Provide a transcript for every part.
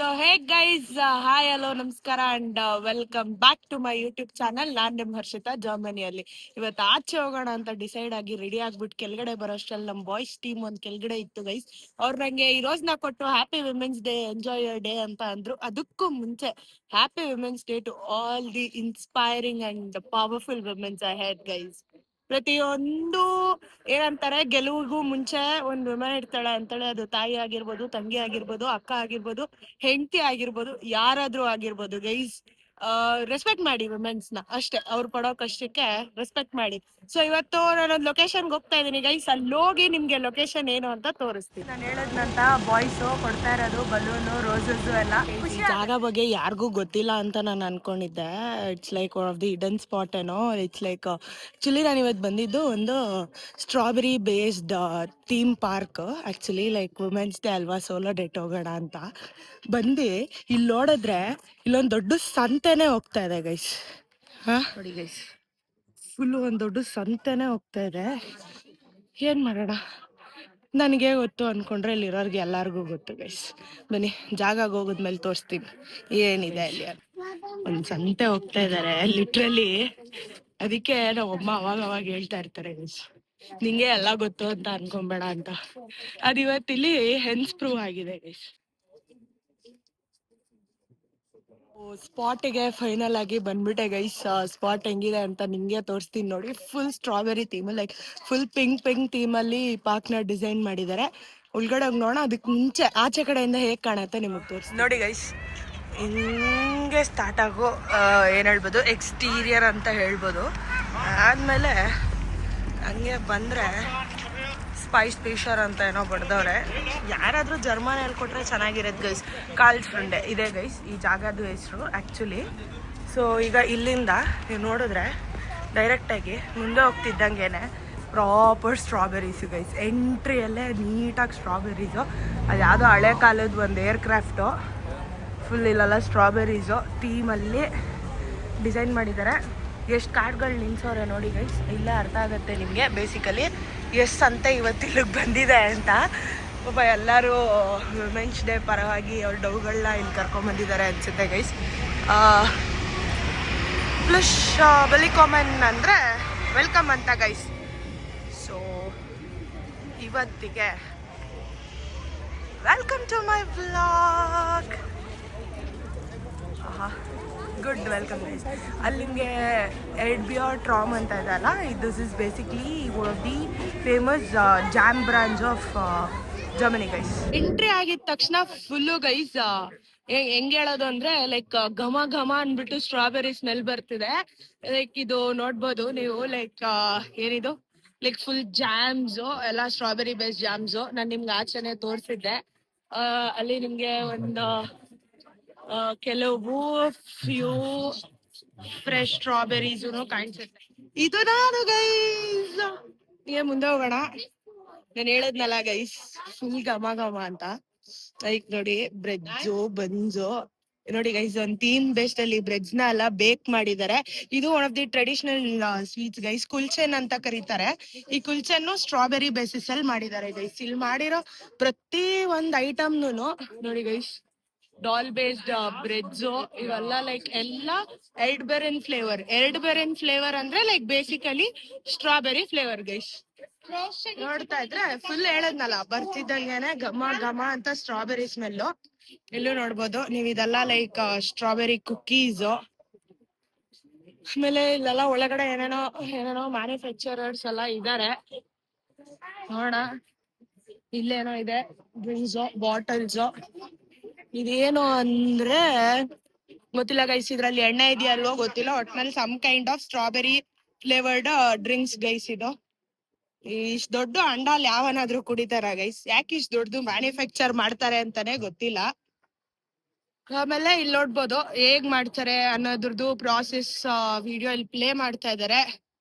So hey guys, hi hello ನಮಸ್ಕಾರ and welcome back to my YouTube channel. ನಾನ್ ನಿಮ್ ಹರ್ಷಿತಾ ಜರ್ಮನಿಯಲ್ಲಿ. ಇವತ್ತು ಆಚೆ ಹೋಗೋಣ ಅಂತ ಡಿಸೈಡ್ ಆಗಿ ರೆಡಿ ಆಗ್ಬಿಟ್ಟು ಕೆಳಗಡೆ ಬರೋಷ್ಟರಲ್ಲಿ ನಮ್ ಬಾಯ್ಸ್ ಟೀಮ್ ಒಂದ್ ಕೆಳಗಡೆ ಇತ್ತು ಗೈಸ್. ಅವ್ರು ನಂಗೆ ಈ ರೋಸ್ ನ ಕೊಟ್ಟು happy women's day, enjoy your day ಅಂತ ಅಂದ್ರು. ಅದಕ್ಕೂ ಮುಂಚೆ happy women's day to all the inspiring and powerful women's I had guys. ಪ್ರತಿಯೊಂದು ಏನಂತಾರೆ, ಗೆಲುವಿಗೂ ಮುಂಚೆ ಒಂದು ವಿಮನ್ ಇರ್ತಾಳೆ ಅಂತೇಳಿ. ಅದು ತಾಯಿ ಆಗಿರ್ಬೋದು, ತಂಗಿ ಆಗಿರ್ಬೋದು, ಅಕ್ಕ ಆಗಿರ್ಬೋದು, ಹೆಂಡತಿ ಆಗಿರ್ಬೋದು, ಯಾರಾದ್ರೂ ಆಗಿರ್ಬೋದು ಗೈಸ್. ರೆಸ್ಪೆಕ್ಟ್ ಮಾಡಿ ವಿಮೆನ್ಸ್ ನ ಅಷ್ಟೇ. ಅವ್ರು ಪಡೋ ಕಷ್ಟಕ್ಕೆ ರೆಸ್ಪೆಕ್ಟ್ ಮಾಡಿ. ಸೊ ಇವತ್ತು ನಾನೊಂದು ಲೊಕೇಶನ್ಗೆ ಹೋಗ್ತಾ ಇದೀನಿ ಗೈಸ್. ಅಲ್ಲಿ ಹೋಗಿ ನಿಮ್ಗೆ ಲೊಕೇಶನ್ ಏನು ಅಂತ ತೋರಿಸ್ತೀನಿ. ನಾನು ಹೇಳದ್ನಂತ ಬಾಯ್ಸ್ ಕೊಡ್ತಾ ಇರೋದು ಬಲೂನು, ರೋಸಸ್ ಎಲ್ಲ. ಈ ಜಾಗ ಬಗ್ಗೆ ಯಾರಿಗೂ ಗೊತ್ತಿಲ್ಲ ಅಂತ ನಾನು ಅನ್ಕೊಂಡಿದ್ದೆ. It's like one of the hidden spot ಏನೋ. ಇಟ್ಸ್ ಲೈಕ್ ಆಕ್ಚುಲಿ ನಾನು ಇವತ್ತು ಬಂದಿದ್ದು ಒಂದು strawberry based theme park. Actually like women's day ಅಲ್ವಾ, ಸೋಲೋ ಡೇಟ್ ಹೋಗೋಣ ಅಂತ ಬಂದು ಇಲ್ಲಿ ನೋಡಿದ್ರೆ ಇಲ್ಲೊಂದು ದೊಡ್ಡ ಸಂತೆನೆ ಹೋಗ್ತಾ ಇದೆ ಗೈಸ್. ನೋಡಿ ಗೈಸ್, ಫುಲ್ ಒಂದು ದೊಡ್ಡ ಸಂತೆನೆ ಹೋಗ್ತಾ ಇದೆ. ಏನ್ ಮಾಡೋಣ, ನನಗೆ ಗೊತ್ತು ಅನ್ಕೊಂಡ್ರೆ ಇಲ್ಲಿರೋರ್ಗೆ ಎಲ್ಲಾರ್ಗೂ ಗೊತ್ತು ಗೈಸ್. ಬನ್ನಿ, ಜಾಗ ಹೋಗೋದ್ಮೇಲೆ ತೋರಿಸ್ತೀನಿ ಏನಿದೆ ಅಲ್ಲಿ. ಒಂದ್ ಸಂತೆ ಹೋಗ್ತಾ ಇದಾರೆ ಲಿಟ್ರಲಿ. ಅದಕ್ಕೆ ನಮ್ಮಮ್ಮ ಅವಾಗ ಹೇಳ್ತಾ ಇರ್ತಾರೆ ಗೈಸ್, ನಿಂಗೆ ಎಲ್ಲ ಗೊತ್ತು ಅಂತ ಅನ್ಕೊಂಬೇಡ ಅಂತ. ಅದ್ ಇವತ್ತಿಲ್ಲಿ ಹೆನ್ಸ್ ಪ್ರೂವ್ ಆಗಿದೆ ಗೈಸ್. ಸ್ಪಾಟಿಗೆ ಫೈನಲ್ ಆಗಿ ಬಂದ್ಬಿಟ್ಟೆ ಗೈಸ್. ಸ್ಪಾಟ್ ಹೆಂಗಿದೆ ಅಂತ ನಿಂಗೆ ತೋರಿಸ್ತೀನಿ ನೋಡಿ. Full strawberry theme, like full pink theme ಅಲ್ಲಿ ಪಾರ್ಕ್ ನ ಡಿಸೈನ್ ಮಾಡಿದ್ದಾರೆ. ಒಳಗಡೆ ಹೋಗಿ ನೋಡೋಣ. ಅದಕ್ಕೆ ಮುಂಚೆ ಆಚೆ ಕಡೆಯಿಂದ ಹೇಗ್ ಕಾಣುತ್ತೆ ನಿಮಗೆ ತೋರಿಸಿ ನೋಡಿ ಗೈಸ್. ಹಿಂಗೆ ಸ್ಟಾರ್ಟ್ ಆಗೋ ಏನ್ ಹೇಳ್ಬೋದು, ಎಕ್ಸ್ಟೀರಿಯರ್ ಅಂತ ಹೇಳ್ಬೋದು. ಆದ್ಮೇಲೆ ಹಂಗೆ ಬಂದ್ರೆ ಸ್ಪೈಸ್ ಫಿಶರ್ ಅಂತ ಏನೋ ಬಡ್ದವ್ರೆ. ಯಾರಾದ್ರೂ ಜರ್ಮನ್ ಹೇಳ್ಕೊಟ್ರೆ ಚೆನ್ನಾಗಿರೋದು ಗೈಸ್. ಕಾಲ್ಸ್ ಫ್ರೆಂಡೆ ಇದೆ ಗೈಸ್ ಈ ಜಾಗದ ಹೆಸರು ಆ್ಯಕ್ಚುಲಿ. ಸೊ ಈಗ ಇಲ್ಲಿಂದ ನೀವು ನೋಡಿದ್ರೆ ಡೈರೆಕ್ಟಾಗಿ ಮುಂದೆ ಹೋಗ್ತಿದ್ದಂಗೆನೆ ಪ್ರಾಪರ್ ಸ್ಟ್ರಾಬೆರೀಸು ಗೈಸ್. ಎಂಟ್ರಿಯಲ್ಲೇ ನೀಟಾಗಿ ಸ್ಟ್ರಾಬೆರೀಸು. ಅದು ಯಾವುದೋ ಹಳೆ ಕಾಲದ ಒಂದು ಏರ್ಕ್ರಾಫ್ಟು. ಫುಲ್ ಇಲ್ಲೆಲ್ಲ ಸ್ಟ್ರಾಬೆರೀಸು ಥೀಮಲ್ಲಿ ಡಿಸೈನ್ ಮಾಡಿದ್ದಾರೆ. ಎಷ್ಟು ಕಾರ್ಡ್ಗಳು ನಿಲ್ಸೋರೆ ನೋಡಿ ಗೈಸ್. ಇಲ್ಲೇ ಅರ್ಥ ಆಗುತ್ತೆ ನಿಮಗೆ ಬೇಸಿಕಲಿ ಎಷ್ಟು ಅಂತ ಇವತ್ತು ಇಲ್ಲಿಗೆ ಬಂದಿದೆ ಅಂತ. ಪಾಪ ಎಲ್ಲರೂ ವುಮೆನ್ಸ್ ಡೇ ಪರವಾಗಿ ಅವ್ರ ಡೌಗಳನ್ನ ಇಲ್ಲಿ ಕರ್ಕೊಂಬಂದಿದ್ದಾರೆ ಅನಿಸುತ್ತೆ ಗೈಸ್. ಪ್ಲಸ್ ವೆಲ್ಕಮನ್ ಅಂದರೆ ವೆಲ್ಕಮ್ ಅಂತ ಗೈಸ್. ಸೊ ಇವತ್ತಿಗೆ welcome to my vlog. Good welcome guys. ಅಲ್ಲಿ ನಿಮಗೆ ಎಡ್ಬಿಯರ್ ಟ್ರಾಮ್ ಅಂತ ಇದೆ ಅಲ್ಲ, this is basically one of the famous jam branch of Germany guys. Entry ಆಗಿದ ತಕ್ಷಣ ಫುಲ್ಲು ಗೈಸ್ ಹೆಂಗ್ ಹೇಳೋದು ಅಂದ್ರೆ ಲೈಕ್ ಘಮ ಘಮ ಅಂದ್ಬಿಟ್ಟು ಸ್ಟ್ರಾಬೆರಿ ಸ್ಮೆಲ್ ಬರ್ತಿದೆ. ಲೈಕ್ ಇದು ನೋಡ್ಬೋದು ನೀವು, ಲೈಕ್ ಏನಿದು ಲೈಕ್ ಫುಲ್ ಜಾಮ್ಸು ಎಲ್ಲ ಸ್ಟ್ರಾಬೆರಿ ಬೇಸ್ಡ್ ಜಾಮ್ಸು. ನಾನು ನಿಮ್ಗೆ ಆಚೆನೆ ತೋರಿಸಿದ್ದೆ. ಅಲ್ಲಿ ನಿಮ್ಗೆ ಒಂದು ಕೆಲವು ಫ್ಯೂ ಫ್ರೆಶ್ ಸ್ಟ್ರಾಬೆರೀಸ್ ಕಾಣಿಸುತ್ತೆ. ಇದು ನಾನು ಗೈಸ್. ಈಗ ಮುಂದೆ ಹೋಗೋಣ. ನಾನು ಹೇಳದ್ನಲ್ಲ ಗೈಸ್, ಫುಲ್ ಘಮ ಘಮ ಅಂತ. ಲೈಕ್ ನೋಡಿ ಬ್ರೆಡ್ಸು, ಬನ್ಸು ನೋಡಿ ಗೈಸ್. ಒಂದು ಥೀಮ್ ಬೇಸ್ಡ್ ಅಲ್ಲಿ ಬ್ರೆಡ್ಸ್ ನ ಎಲ್ಲ ಬೇಕ್ ಮಾಡಿದ್ದಾರೆ. ಇದು one of the traditional sweets guys. ಕುಲ್ಚೆನ್ ಅಂತ ಕರೀತಾರೆ. ಈ ಕುಲ್ಚೆನ್ ಸ್ಟ್ರಾಬೆರಿ ಬೇಸಿಸ್ ಅಲ್ಲಿ ಮಾಡಿದ್ದಾರೆ ಗೈಸ್. ಇಲ್ಲಿ ಮಾಡಿರೋ ಪ್ರತಿ ಒಂದ್ ಐಟಮ್ನು ನೋಡಿ ಗೈಸ್, ಡಾಲ್ ಬೇಸ್ಡ್ ಬ್ರೆಡ್ಸ್ ಇವೆಲ್ಲ ಲೈಕ್ ಎಲ್ಲ ಎರ್ಡ್ಬೆರಿನ್ ಫ್ಲೇವರ್ ಅಂದ್ರೆ like basically strawberry flavour guys. ನೋಡ್ತಾ ಇದ್ರೆ ಫುಲ್ ಹೇಳದ್ನಲ್ಲ, ಬರ್ತಿದ್ದಂಗೆನೆ ಘಮ ಘಮ ಅಂತ ಸ್ಟ್ರಾಬೆರಿ ಸ್ಮೆಲ್ಲು. ಇಲ್ಲೂ ನೋಡ್ಬೋದು ನೀವು, ಇದೆಲ್ಲ ಲೈಕ್ ಸ್ಟ್ರಾಬೆರಿ ಕುಕ್ಕೀಸ್. ಆಮೇಲೆ ಇಲ್ಲೆಲ್ಲ ಒಳಗಡೆ ಏನೇನೋ ಮ್ಯಾನುಫ್ಯಾಕ್ಚರರ್ಸ್ ಎಲ್ಲ ಇದಾರೆ. ನೋಡ ಇಲ್ಲೇನೋ ಇದೆ, ಡ್ರಿಂಕ್ಸ್ ಬಾಟಲ್ಸ್. ಇದೇನು ಅಂದ್ರೆ ಗೊತ್ತಿಲ್ಲ ಗೈಸ್. ಇದ್ರಲ್ಲಿ ಎಣ್ಣೆ ಇದೆಯಲ್ವೋ ಗೊತ್ತಿಲ್ಲ. ಒಟ್ನಲ್ಲಿ some kind of strawberry flavoured drinks guys. ಇದು ಇಷ್ಟು ದೊಡ್ಡ ಅಂಡಾಲ್ ಯಾವನಾದ್ರೂ ಕುಡಿತಾರ ಗೈಸ್? ಯಾಕೆ ಇಷ್ಟು ದೊಡ್ಡದು ಮ್ಯಾನುಫ್ಯಾಕ್ಚರ್ ಮಾಡ್ತಾರೆ ಅಂತಾನೆ ಗೊತ್ತಿಲ್ಲ. ಆಮೇಲೆ ಇಲ್ಲಿ ನೋಡ್ಬೋದು ಹೇಗ್ ಮಾಡ್ತಾರೆ ಅನ್ನೋದ್ರದ್ದು ಪ್ರಾಸೆಸ್ ವಿಡಿಯೋ ಇಲ್ಲಿ ಪ್ಲೇ ಮಾಡ್ತಾ ಇದಾರೆ.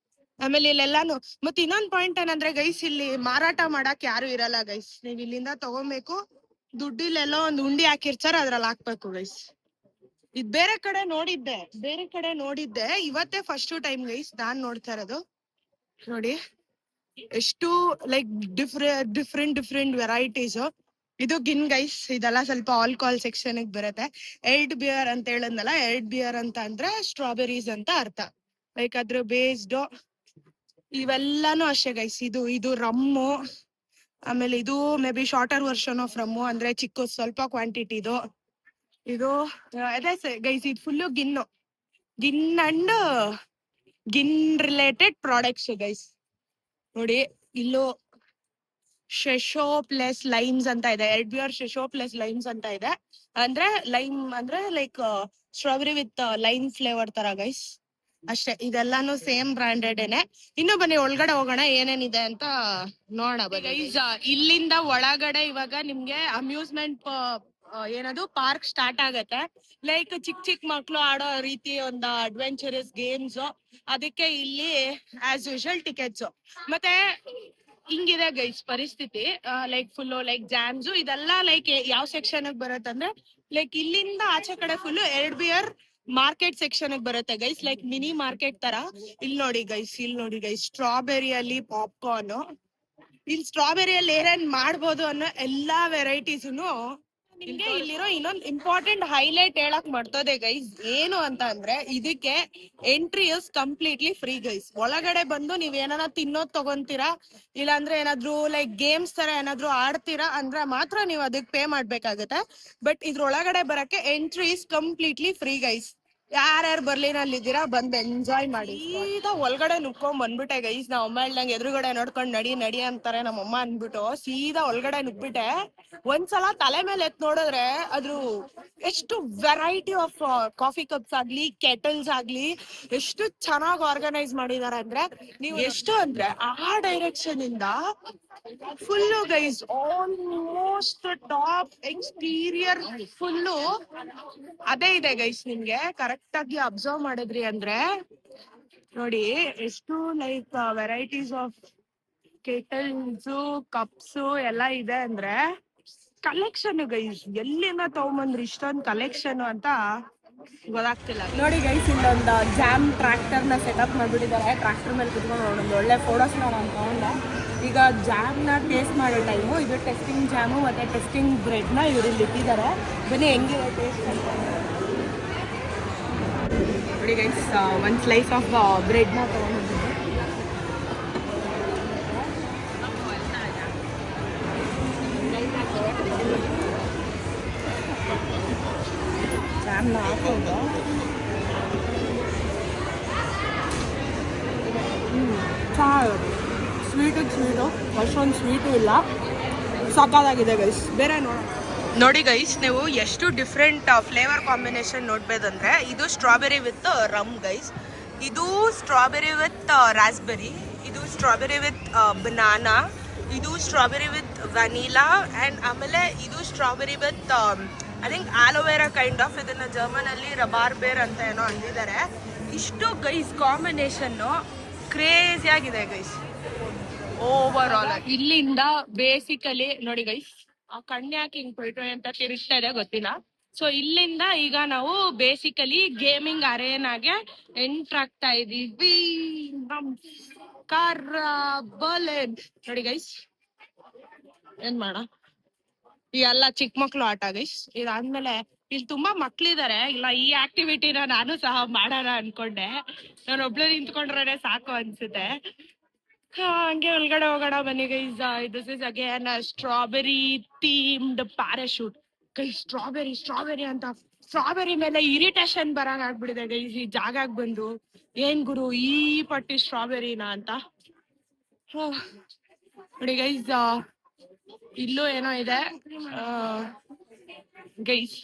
ಆಮೇಲೆ ಇಲ್ಲೆಲ್ಲಾನು ಮತ್ತೆ ಇನ್ನೊಂದ್ ಪಾಯಿಂಟ್ ಏನಂದ್ರೆ ಗೈಸ್, ಇಲ್ಲಿ ಮಾರಾಟ ಮಾಡಕ್ ಯಾರು ಇರಲ್ಲ ಗೈಸ್. ನೀವ್ ಇಲ್ಲಿಂದ ತಗೊಬೇಕು, ದುಡ್ಡು ಇಲ್ಲೆಲ್ಲೋ ಒಂದು ಉಂಡಿ ಹಾಕಿರ್ತಾರ, ಅದ್ರಲ್ಲಿ ಹಾಕ್ಬೇಕು ಗೈಸ್. ಇದ್ ಬೇರೆ ಕಡೆ ನೋಡಿದ್ದೆ ಇವತ್ತೇ ಫಸ್ಟ್ ಟೈಮ್ ಗೈಸ್ ನಾನ್ ನೋಡ್ತಾ ಇರೋದು. ನೋಡಿ ಎಷ್ಟು ಲೈಕ್ ಡಿಫ್ರೆಂಟ್ ವೆರೈಟೀಸ್. ಇದು ಗಿನ್ ಗೈಸ್, ಇದೆಲ್ಲ ಸ್ವಲ್ಪ ಆಲ್ಕೋಹಾಲ್ ಸೆಕ್ಷನ್ ಬರುತ್ತೆ. ಎಲ್ಡ್ ಬಿಯರ್ ಅಂತ ಹೇಳದ್ನಲ್ಲ, ಎಲ್ಡ್ ಬಿಯರ್ ಅಂತ ಅಂದ್ರೆ ಸ್ಟ್ರಾಬೆರೀಸ್ ಅಂತ ಅರ್ಥ. ಲೈಕ್ ಅದ್ರ ಬೇಸ್ಡ್ ಇವೆಲ್ಲಾನು ಅಷ್ಟೇ ಗೈಸ್. ಇದು ರಮ್ಮು, ಆಮೇಲೆ ಇದು may be shorter version of rum, ಅಂದ್ರೆ ಚಿಕ್ಕ ಸ್ವಲ್ಪ ಕ್ವಾಂಟಿಟಿ ಇದು ಅದೇ ಗೈಸ್. ಇದು full gin and gin related products guys. ನೋಡಿ ಇಲ್ಲೂ ಶೆಶೋ ಪ್ಲಸ್ ಲೈಮ್ಸ್ ಅಂತ ಇದೆ. ಎಲ್ಡ್ ಬಿಯರ್ ಶೆಶೋ ಪ್ಲಸ್ ಲೈಮ್ಸ್ ಅಂತ ಇದೆ. ಅಂದ್ರೆ ಲೈಮ್ ಅಂದ್ರೆ like strawberry with lime flavour ತರ ಗೈಸ್. ಅಷ್ಟೇ, ಇದೆಲ್ಲಾನು ಸೇಮ್ ಬ್ರಾಂಡೆಡ್ ಏನೆ. ಇನ್ನು ಬನ್ನಿ ಒಳಗಡೆ ಹೋಗೋಣ, ಏನೇನಿದೆ ಅಂತ ನೋಡೋಣ ಗೈಸ್. ಇಲ್ಲಿಂದ ಒಳಗಡೆ ಇವಾಗ ನಿಮ್ಗೆ ಅಮ್ಯೂಸ್ಮೆಂಟ್ ಏನದು ಪಾರ್ಕ್ ಸ್ಟಾರ್ಟ್ ಆಗತ್ತೆ. ಲೈಕ್ ಚಿಕ್ಕ ಮಕ್ಳು ಆಡೋ ರೀತಿ ಒಂದು ಅಡ್ವೆಂಚರಸ್ ಗೇಮ್ಸ್. ಅದಕ್ಕೆ ಇಲ್ಲಿ ಆಸ್ ಯೂಶುವಲ್ ಟಿಕೆಟ್ಸ್. ಮತ್ತೆ ಹಿಂಗಿದೆ ಗೈಸ್ ಪರಿಸ್ಥಿತಿ. ಲೈಕ್ ಫುಲ್ ಲೈಕ್ ಜಾಮ್ಸ್ ಇದೆಲ್ಲ ಲೈಕ್ ಯಾವ ಸೆಕ್ಷನ್ ಬರುತ್ತಂದ್ರೆ, ಲೈಕ್ ಇಲ್ಲಿಂದ ಆಚೆ ಕಡೆ ಫುಲ್ ಎಲ್ಡ್ ಬಿಯರ್ ಮಾರ್ಕೆಟ್ ಸೆಕ್ಷನ್ ಬರುತ್ತೆ ಗೈಸ್. ಲೈಕ್ ಮಿನಿ ಮಾರ್ಕೆಟ್ ತರ. ಇಲ್ಲಿ ನೋಡಿ ಗೈಸ್, ಸ್ಟ್ರಾಬೆರಿಯಲ್ಲಿ ಪಾಪ್ಕಾರ್ನ್. ಇಲ್ಲಿ ಸ್ಟ್ರಾಬೆರಿಯಲ್ಲಿ ಏನೇನ್ ಮಾಡ್ಬೋದು ಅನ್ನೋ ಎಲ್ಲಾ ವೆರೈಟೀಸ್ನು ನಿಮ್ಗೆ ಇಲ್ಲಿರೋ ಇನ್ನೊಂದು ಇಂಪಾರ್ಟೆಂಟ್ ಹೈಲೈಟ್ ಹೇಳಕ್ ಮಾಡ್ತದೆ ಗೈಸ್. ಏನು ಅಂತ ಅಂದ್ರೆ, ಇದಕ್ಕೆ entry is completely free guys. ಒಳಗಡೆ ಬಂದು ನೀವ್ ಏನಾರ ತಿನ್ನೋದ್ ತಗೊಂತೀರಾ, ಇಲ್ಲಾಂದ್ರೆ ಏನಾದ್ರು ಲೈಕ್ ಗೇಮ್ಸ್ ತರ ಏನಾದ್ರು ಆಡ್ತೀರಾ ಅಂದ್ರೆ ಮಾತ್ರ ನೀವು ಅದಕ್ಕೆ ಪೇ ಮಾಡ್ಬೇಕಾಗತ್ತೆ. ಬಟ್ ಇದ್ರೊಳಗಡೆ ಬರಕ್ಕೆ entry is completely free guys. ಯಾರ್ಯಾರು ಬರ್ಲಿನಲ್ಲಿ ಇದ್ದೀರಾ ಬಂದ್ ಎಂಜಾಯ್ ಮಾಡಿ. ಸೀದಾ ಒಳಗಡೆ ನುಗ್ಕೊಂಡ್ ಬಂದ್ಬಿಟ್ಟೆ ಗೈಸ್. ನಾವ್ ಅಮ್ಮ ಹೇಳ್ದಂಗೆ ಎದುರುಗಡೆ ನೋಡ್ಕೊಂಡ್ ನಡಿ ಅಂತಾರೆ ನಮ್ಮಮ್ಮ ಅನ್ಬಿಟ್ಟು ಸೀದಾ ಒಳಗಡೆ ನುಗ್ಬಿಟ್ಟೆ. ಒಂದ್ಸಲ ತಲೆ ಮೇಲೆ ಎತ್ ನೋಡಿದ್ರೆ ಅದ್ರ ಎಷ್ಟು ವೆರೈಟಿ ಆಫ್ ಕಾಫಿ ಕಪ್ಸ್ ಆಗ್ಲಿ, ಕೆಟಲ್ಸ್ ಆಗ್ಲಿ ಎಷ್ಟು ಚೆನ್ನಾಗಿ ಆರ್ಗನೈಸ್ ಮಾಡಿದಾರೆ ಅಂದ್ರೆ, ನೀವು ಎಷ್ಟು ಅಂದ್ರೆ ಆ ಡೈರೆಕ್ಷನ್ ಇಂದ full guys almost top exterior full ಅದೇ ಇದೆ ಗೈಸ್. ನಿಮ್ಗೆ ಕರೆಕ್ಟ್ ಆಗಿ ಅಬ್ಸರ್ವ್ ಮಾಡಿದ್ರಿ ಅಂದ್ರೆ ನೋಡಿ ಎಷ್ಟು like varieties of kettles, cups ಎಲ್ಲ ಇದೆ ಅಂದ್ರೆ ಕಲೆಕ್ಷನ್ ಗೈಸ್. ಎಲ್ಲಿಂದ ತಗೊಂಬಂದ್ರಿ ಇಷ್ಟೊಂದು ಕಲೆಕ್ಷನ್ ಅಂತ ಗೊತ್ತಾಗ್ತಿಲ್ಲ. ನೋಡಿ ಗೈಸ್, ಇಲ್ಲೊಂದು ಜಾಮ್ ಟ್ರ್ಯಾಕ್ಟರ್ ನ ಸೆಟಪ್ ಮಾಡ್ಬಿಟ್ಟಿದ್ದಾರೆ. ಟ್ರ್ಯಾಕ್ಟರ್ ಮೇಲೆ ಕುತ್ಕೊಂಡು ಒಂದು ಒಳ್ಳೆ ಫೋಟೋಸ್ ನಾನು ತಗೊಂಡೆ. ಈಗ ಜಾಮ್ ನ ಟೇಸ್ಟ್ ಮಾಡೋ ಟೈಮು. ಇದು ಟೆಸ್ಟಿಂಗ್ ಜಾಮು ಮತ್ತೆ ಟೆಸ್ಟಿಂಗ್ ಬ್ರೆಡ್ ನ ಇವ್ರಲ್ಲಿ ಇಟ್ಟಿದ್ದಾರೆ. ಬನ್ನಿ ಹೆಂಗಿದೆ ಟೇಸ್ಟ್ ಅಂತ ನೋಡಿ ಗೈಸ್. ಒಂದು ಸ್ಲೈಸ್ ಆಫ್ ಬ್ರೆಡ್ ನ ತಗೊಂಡಿದ್ದೀನಿ. ಜಾಮ್ನ ಹಾಕೊಂಡು ಸ್ವೀಟು ಅಷ್ಟೊಂದು ಸ್ವೀಟು ಇಲ್ಲ, ಸಕ್ಕತ್ತಾಗಿದೆ ಗೈಸ್. ಬೇರೆ ನೋಡಿ ಗೈಸ್, ನೀವು ಎಷ್ಟು ಡಿಫ್ರೆಂಟ್ ಫ್ಲೇವರ್ ಕಾಂಬಿನೇಷನ್ ನೋಡ್ಬೋದಂದ್ರೆ, ಇದು ಸ್ಟ್ರಾಬೆರಿ ವಿತ್ ರಮ್ ಗೈಸ್, ಇದು ಸ್ಟ್ರಾಬೆರಿ ವಿತ್ ರಾಸ್ಬೆರಿ, ಇದು ಸ್ಟ್ರಾಬೆರಿ ವಿತ್ ಬನಾನಾ, ಇದು ಸ್ಟ್ರಾಬೆರಿ ವಿತ್ ವನಿಲಾ, ಆ್ಯಂಡ್ ಆಮೇಲೆ ಇದು strawberry with I think aloe vera kind of. ಇದನ್ನ ಜರ್ಮನ್ ಅಲ್ಲಿ ರಬಾರ್ಬೇರ್ ಅಂತ ಏನೋ ಅಂದಿದ್ದಾರೆ. ಇಷ್ಟು ಗೈಸ್ ಕಾಂಬಿನೇಷನ್ನು ಕ್ರೇಜಿ ಆಗಿದೆ ಗೈಸ್. ಓವರ್ ಆಲ್ ಇಲ್ಲಿಂದ ಬೇಸಿಕಲಿ ನೋಡಿ ಗೈಸ್, ಆ ಕನ್ಯಾಕ್ ಹಿಂಗ್ ಕೊಯ್ಟು ಅಂತ ತಿರುಗ್ತಾ ಇದೆ ಗೊತ್ತಿಲ್ಲ. ಸೊ ಇಲ್ಲಿಂದ ಈಗ ನಾವು ಬೇಸಿಕಲಿ ಗೇಮಿಂಗ್ ಅರೇನಾಗೆ ಎಂಟರ್ ಆಗ್ತಾ ಇದೀವಿ. ನೋಡಿ ಗೈಸ್, ಏನ್ ಮಾಡ ಈ ಎಲ್ಲ ಚಿಕ್ಕ ಮಕ್ಳು ಆಟ ಗೈಸ್. ಇದಾದ್ಮೇಲೆ ಇಲ್ಲಿ ತುಂಬಾ ಮಕ್ಳಿದಾರೆ. ಇಲ್ಲ ಈ ಆಕ್ಟಿವಿಟಿನ ನಾನು ಸಹ ಮಾಡೋಣ ಅನ್ಕೊಂಡೆ. ನಾನು ಒಬ್ಳು ನಿಂತ್ಕೊಂಡ್ರೆ ಸಾಕು ಅನ್ಸುತ್ತೆ. ಹಂಗೆ ಒಳಗಡೆ ಹೋಗೋಣ ಬನ್ನಿ guys. This is again strawberry themed parachute guys. Strawberry ಅಂತ ಸ್ಟ್ರಾಬೆರಿ ಮೇಲೆ ಇರಿಟೇಷನ್ ಬರಂಗ್ ಆಗ್ಬಿಡಿದೆ ಗೈಸ್ ಈ ಜಾಗಕ್ಕೆ ಬಂದು. ಏನ್ ಗುರು ಈ ಪಟ್ಟಿ ಸ್ಟ್ರಾಬೆರಿನ ಅಂತ. ನೋಡಿ ಗೈಸ್, ಇಲ್ಲೂ ಏನೋ ಇದೆ ಗೈಸ್.